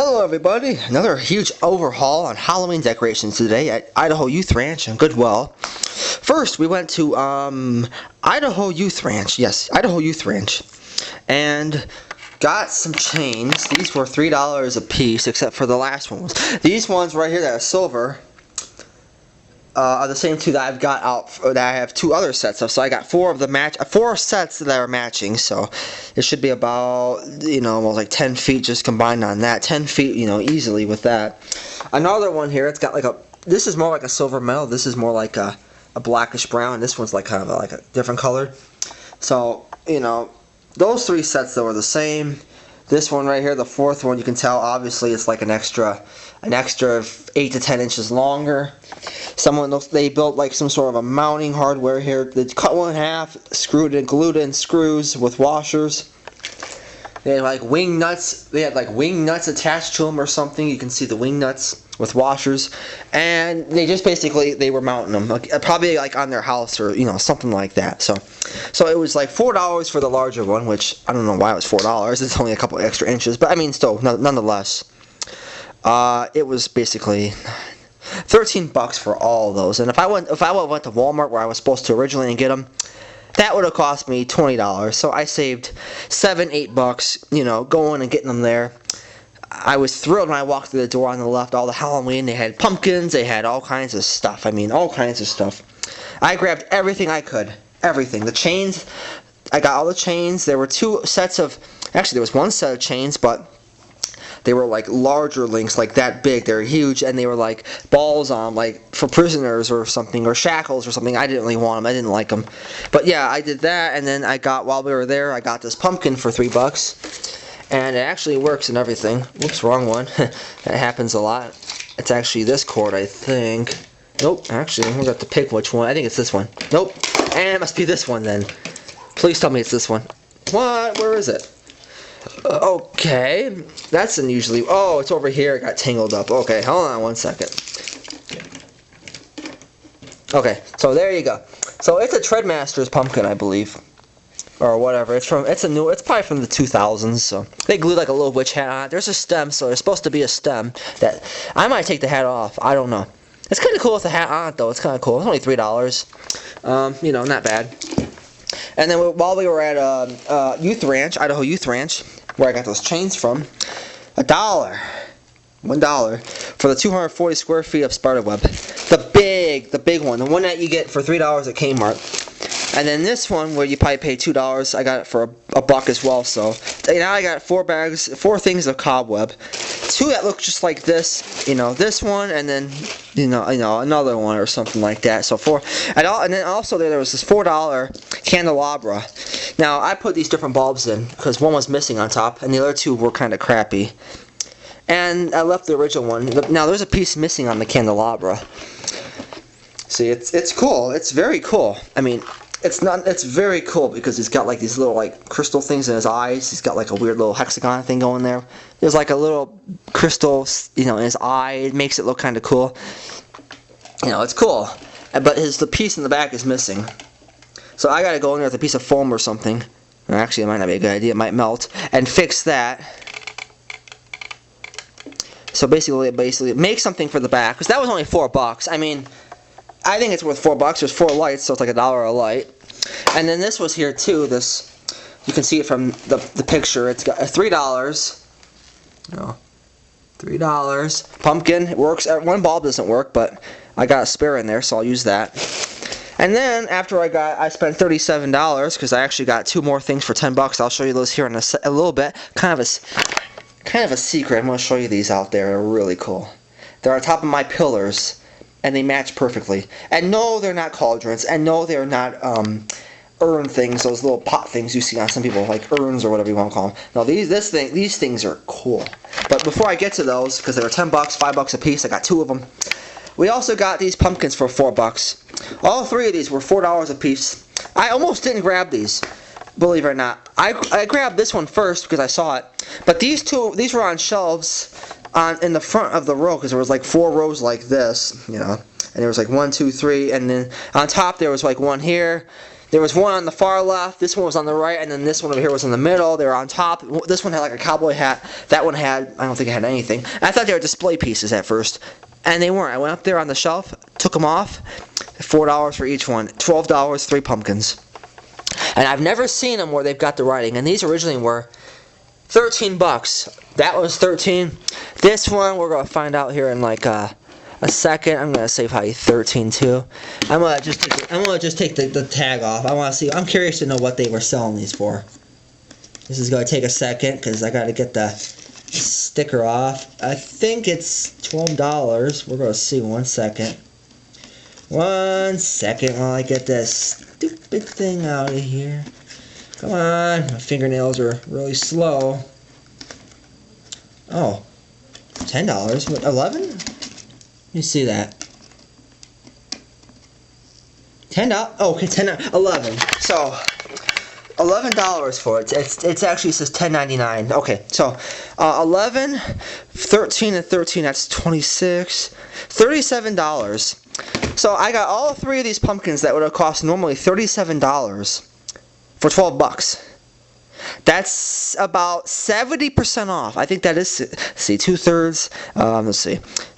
Hello everybody, another huge overhaul on Halloween decorations today at Idaho Youth Ranch in Goodwell. First we went to Idaho Youth Ranch, yes, Idaho Youth Ranch, and got some chains. These were $3 a piece except for the last ones. These ones right here that are silver are the same two that I've got out, that I have two other sets of. So I got four sets that are matching, so it should be about, almost like 10 feet just combined on that. 10 feet, easily with that. Another one here, it's got like this is more like a silver metal, this is more like a blackish brown, this one's like kind of like a different color. So, those three sets though are the same. This one right here, the fourth one, you can tell obviously it's like an extra 8 to 10 inches longer. They built like some sort of a mounting hardware here. They cut one in half, screwed and glued in screws with washers. They had like wing nuts. They had like wing nuts attached to them or something. You can see the wing nuts with washers, and they just they were mounting them, probably like on their house or something like that. So it was like $4 for the larger one, which I don't know why it was $4. It's only a couple extra inches, but I mean still, nonetheless, it was basically $13 for all of those. And if I went to Walmart where I was supposed to originally and get them, that would have cost me $20. So I saved $7-8, going and getting them there. I was thrilled when I walked through the door on the left. All the Halloween, they had pumpkins, they had all kinds of stuff. I mean, all kinds of stuff. I grabbed everything I could. Everything. The chains, I got all the chains. There were actually there was one set of chains, but they were like larger links, like that big. They were huge, and they were like balls on, like for prisoners or something, or shackles or something. I didn't really want them. I didn't like them. But yeah, I did that, and then while we were there, I got this pumpkin for $3. And it actually works and everything. Whoops, wrong one. That happens a lot. It's actually this cord, I think. Nope, actually, I'm going to have to pick which one. I think it's this one. Nope. And it must be this one then. Please tell me it's this one. What? Where is it? Okay. That's unusually... Oh, it's over here. It got tangled up. Okay, hold on one second. Okay, so there you go. So it's a Treadmaster's pumpkin, I believe. Or whatever. It's probably from the 2000s. So they glued like a little witch hat on it. There's a stem, so there's supposed to be a stem that I might take the hat off. I don't know. It's kind of cool with the hat on it though. It's kind of cool. It's only $3. Not bad. And then while we were at Idaho Youth Ranch, where I got those chains from, $1 for the 240 square feet of spiderweb. The big one, the one that you get for $3 at Kmart. And then this one, where you probably pay $2, I got it for a buck as well. So now I got 4 things of cobweb, 2 that look just like this, this one, and then another one or something like that. So 4, and then also there was this $4 candelabra. Now I put these different bulbs in because one was missing on top, and the other 2 were kind of crappy. And I left the original one. Now there's a piece missing on the candelabra. See, it's cool. It's very cool. I mean, it's very cool because he's got like these little like crystal things in his eyes. He's got like a weird little hexagon thing going there. There's like a little crystal, in his eye. It makes it look kind of cool. It's cool. But the piece in the back is missing. So I gotta go in there with a piece of foam or something. Actually, it might not be a good idea. It might melt and fix that. So basically make something for the back, because that was only $4. I mean, I think it's worth $4. There's 4 lights, so it's like $1 a light. And then this was here too. This, you can see it from the picture. It's got $3. $3. Pumpkin. It works. One bulb doesn't work, but I got a spare in there, so I'll use that. And then after I spent $37 because I actually got 2 more things for $10. I'll show you those here in a little bit. Kind of a secret. I'm going to show you these out there. They're really cool. They're on top of my pillars, and they match perfectly. And no, they're not cauldrons. And no, they're not urn things, those little pot things you see on some people, like urns or whatever you want to call them. No, these things are cool. But before I get to those, because they were $10, $5 a piece, I got 2 of them. We also got these pumpkins for $4. All 3 of these were $4 a piece. I almost didn't grab these, believe it or not. I grabbed this one first because I saw it. But these were on shelves in the front of the row, because there was like 4 rows like this, and there was like 1, 2, 3, and then on top there was like 1 here, There was one on the far left, this one was on the right, and then this one over here was in the middle. They were on top. This one had like a cowboy hat. That one had, I don't think it had anything. I thought they were display pieces at first, and they weren't. I went up there on the shelf, took them off, $4 for each one, $12, 3 pumpkins. And I've never seen them where they've got the writing, and these originally were $13. That was 13. This one we're gonna find out here in like a second. I'm gonna say probably 13 too. I'm gonna just take the tag off. I want to see. I'm curious to know what they were selling these for. This is gonna take a second because I gotta get the sticker off. I think it's $12. We're gonna see. 1 second. 1 second while I get this stupid thing out of here. Come on, my fingernails are really slow. Oh, $10. What, 11? Let me see that. $10. Oh, okay, 11. So, $11 for it. It's actually says $10.99. Okay, so 11, 13, and 13. That's $26, $37. So I got all 3 of these pumpkins that would have cost normally $37 for $12. That's about 70% off. I think that is, let's see, 2/3.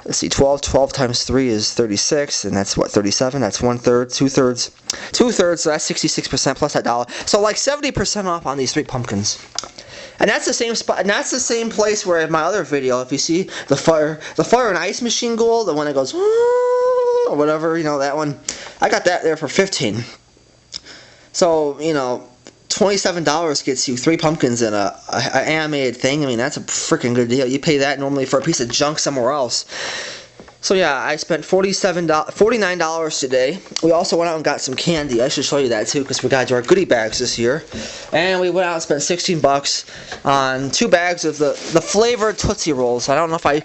Let's see, 12 times 3 is 36, and that's what, 37? That's 1/3, 2/3. 2/3, so that's 66% plus that dollar. So like 70% off on these 3 pumpkins. And that's the same spot, and that's the same place where in my other video, if you see the fire and ice machine goal, the one that goes, or whatever, you know, that one, I got that there for 15. So, you know, $27 gets you 3 pumpkins and a animated thing. I mean, that's a freaking good deal. You pay that normally for a piece of junk somewhere else. So yeah, I spent $49 today. We also went out and got some candy. I should show you that too, because we got to do our goodie bags this year. And we went out and spent $16 on 2 bags of the flavored Tootsie Rolls. I don't know if I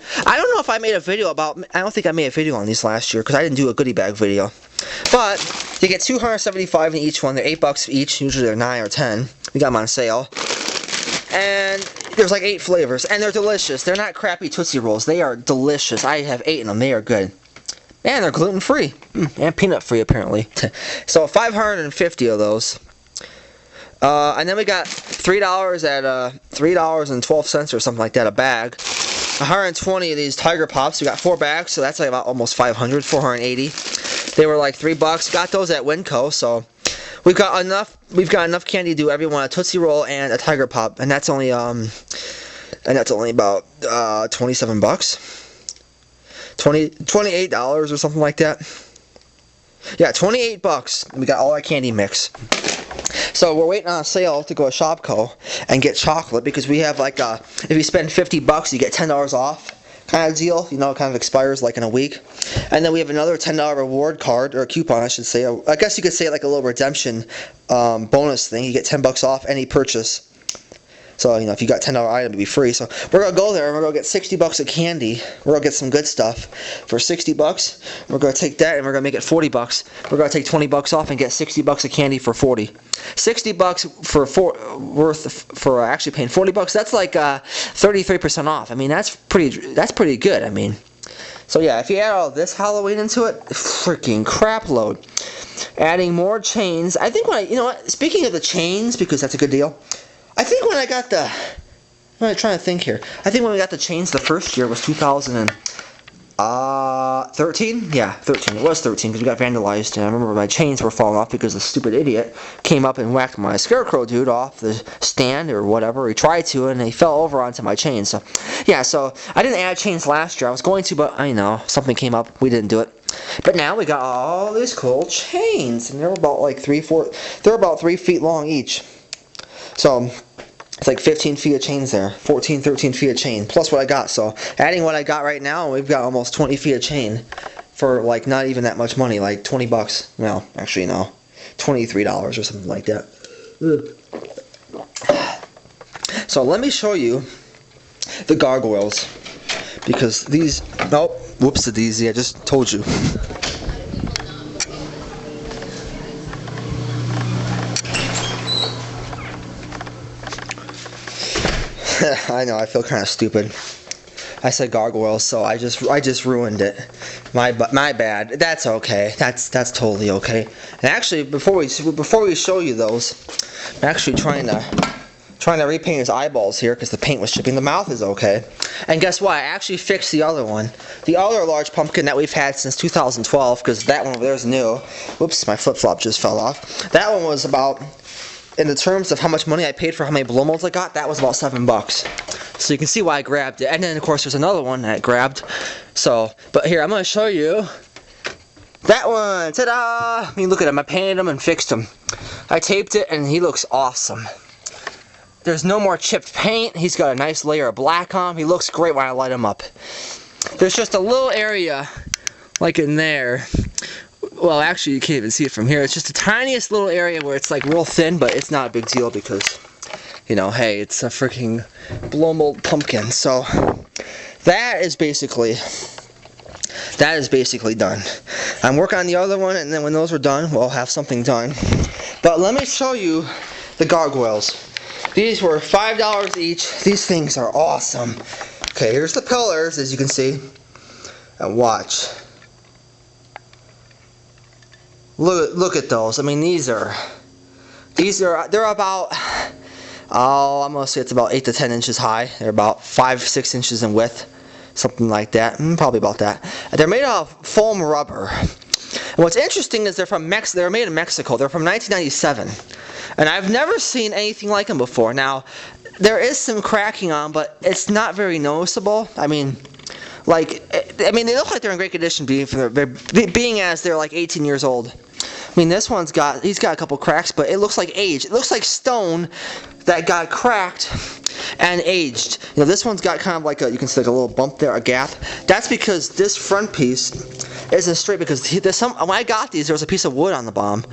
made a video about. I don't think I made a video on these last year because I didn't do a goodie bag video. But you get 275 in each one. They're $8 each. Usually they're 9 or 10. We got them on sale. And there's like 8 flavors, and they're delicious. They're not crappy Tootsie Rolls. They are delicious. I have 8 of them. They are good. And they're gluten-free. And peanut-free, apparently. So 550 of those. And then we got $3 at $3.12 or something like that a bag. 120 of these Tiger Pops. We got 4 bags, so that's like about almost 480. They were like $3. Got those at Winco, so we've got enough candy to do everyone a Tootsie Roll and a Tiger Pop, and that's only about $27. $28 or something like that. Yeah, $28. We got all our candy mix. So we're waiting on a sale to go to Shopko and get chocolate because we have like if you spend $50, you get $10 off kind of deal. You know, it kind of expires like in a week. And then we have another $10 reward card, or a coupon, I should say. I guess you could say like a little redemption bonus thing. You get $10 off any purchase. So, you know, if you got $10 item, it'd be free. So we're going to go there and we're going to get $60 of candy. We're going to get some good stuff for $60. We're going to take that and we're going to make it $40. We're going to take $20 off and get $60 of candy for $40. $60 for actually paying $40. That's like 33% off. I mean, that's pretty good. I mean, so yeah, if you add all this Halloween into it, freaking crap load. Adding more chains. I think you know what? Speaking of the chains, because that's a good deal. I think when I got I'm trying to think here. I think when we got the chains the first year was 2013? Yeah, 13. It was 13 because we got vandalized. And I remember my chains were falling off because the stupid idiot came up and whacked my scarecrow dude off the stand or whatever. He tried to and he fell over onto my chains. So, yeah, so I didn't add chains last year. I was going to, but I know something came up. We didn't do it. But now we got all these cool chains. And they're about like 3 feet long each. So it's like 15 feet of chains there, 14, 13 feet of chain, plus what I got. So adding what I got right now, we've got almost 20 feet of chain for like not even that much money, like $20. Well, actually no, $23 or something like that. So let me show you the gargoyles, because these, nope, whoops, the daisy, I just told you. I know, I feel kind of stupid. I said gargoyles, so I just ruined it. My bad. That's okay. That's totally okay. And actually, before we show you those, I'm actually trying to repaint his eyeballs here because the paint was chipping. The mouth is okay. And guess what? I actually fixed the other one. The other large pumpkin that we've had since 2012, because that one over there is new. Whoops, my flip-flop just fell off. That one was about, in the terms of how much money I paid for how many blow molds I got, that was about $7. So you can see why I grabbed it. And then, of course, there's another one that I grabbed. So, but here, I'm going to show you that one. Ta-da! I mean, look at him. I painted him and fixed him. I taped it, and he looks awesome. There's no more chipped paint. He's got a nice layer of black on him. He looks great when I light him up. There's just a little area, like in there. Well, actually, you can't even see it from here. It's just the tiniest little area where it's like real thin, but it's not a big deal because, you know, hey, it's a freaking blow mold pumpkin. So that is basically done. I'm working on the other one, and then when those are done, we'll have something done. But let me show you the gargoyles. These were $5 each. These things are awesome. Okay, here's the pillars, as you can see. And watch. Look at those. I mean, they're about, I'm going to say it's about 8 to 10 inches high. They're about 5-6 inches in width. Something like that. Probably about that. They're made of foam rubber. And what's interesting is they're made in Mexico. They're from 1997. And I've never seen anything like them before. Now, there is some cracking on, but it's not very noticeable. I mean, they look like they're in great condition being as they're like 18 years old. I mean, he's got a couple cracks, but it looks like age. It looks like stone that got cracked and aged. You know, this one's got kind of like you can see like a little bump there, a gap. That's because this front piece isn't straight, because when I got these, there was a piece of wood on the bottom.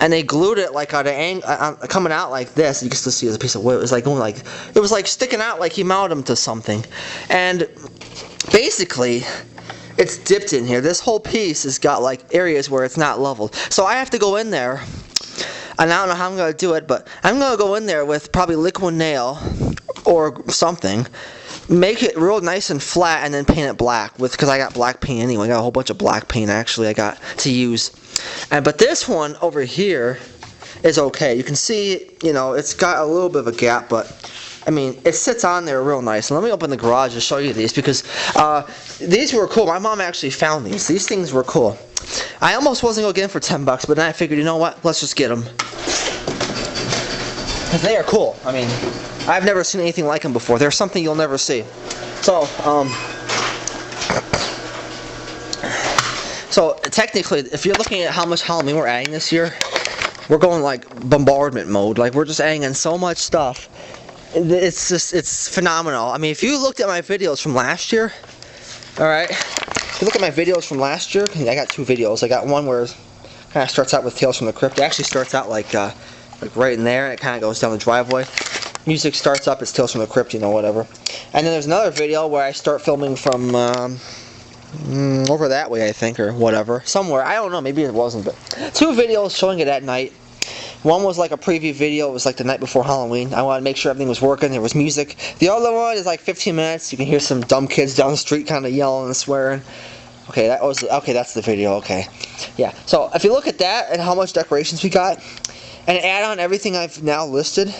And they glued it like at an angle, coming out like this. You can still see it as a piece of wood. It was like sticking out like he mounted them to something. And basically, it's dipped in here. This whole piece has got like areas where it's not leveled. So I have to go in there, and I don't know how I'm going to do it, but I'm going to go in there with probably liquid nail or something, make it real nice and flat, and then paint it black because I got black paint anyway. I got a whole bunch of black paint actually I got to use. But this one over here is okay. You can see, you know, it's got a little bit of a gap, but I mean, it sits on there real nice. And let me open the garage and show you these, because these were cool. My mom actually found these. These things were cool. I almost wasn't going to get them for $10, but then I figured, you know what? Let's just get them. Because they are cool. I mean, I've never seen anything like them before. They're something you'll never see. So technically, if you're looking at how much Halloween we're adding this year, we're going like bombardment mode. Like, we're just adding in so much stuff. It's phenomenal. I mean, if you looked at my videos from last year, alright, if you look at my videos from last year, I got 2 videos. I got one where it kind of starts out with Tales from the Crypt. It actually starts out like right in there, and it kind of goes down the driveway. Music starts up, it's Tales from the Crypt, you know, whatever. And then there's another video where I start filming from over that way, I think, or whatever. Somewhere, I don't know, maybe it wasn't, but 2 videos showing it at night. One was like a preview video. It was like the night before Halloween. I wanted to make sure everything was working. There was music. The other one is like 15 minutes. You can hear some dumb kids down the street kind of yelling and swearing. Okay, that's the video. Okay, yeah. So if you look at that and how much decorations we got, and add on everything I've now listed,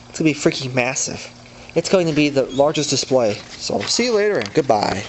it's gonna be freaking massive. It's going to be the largest display. So see you later and goodbye.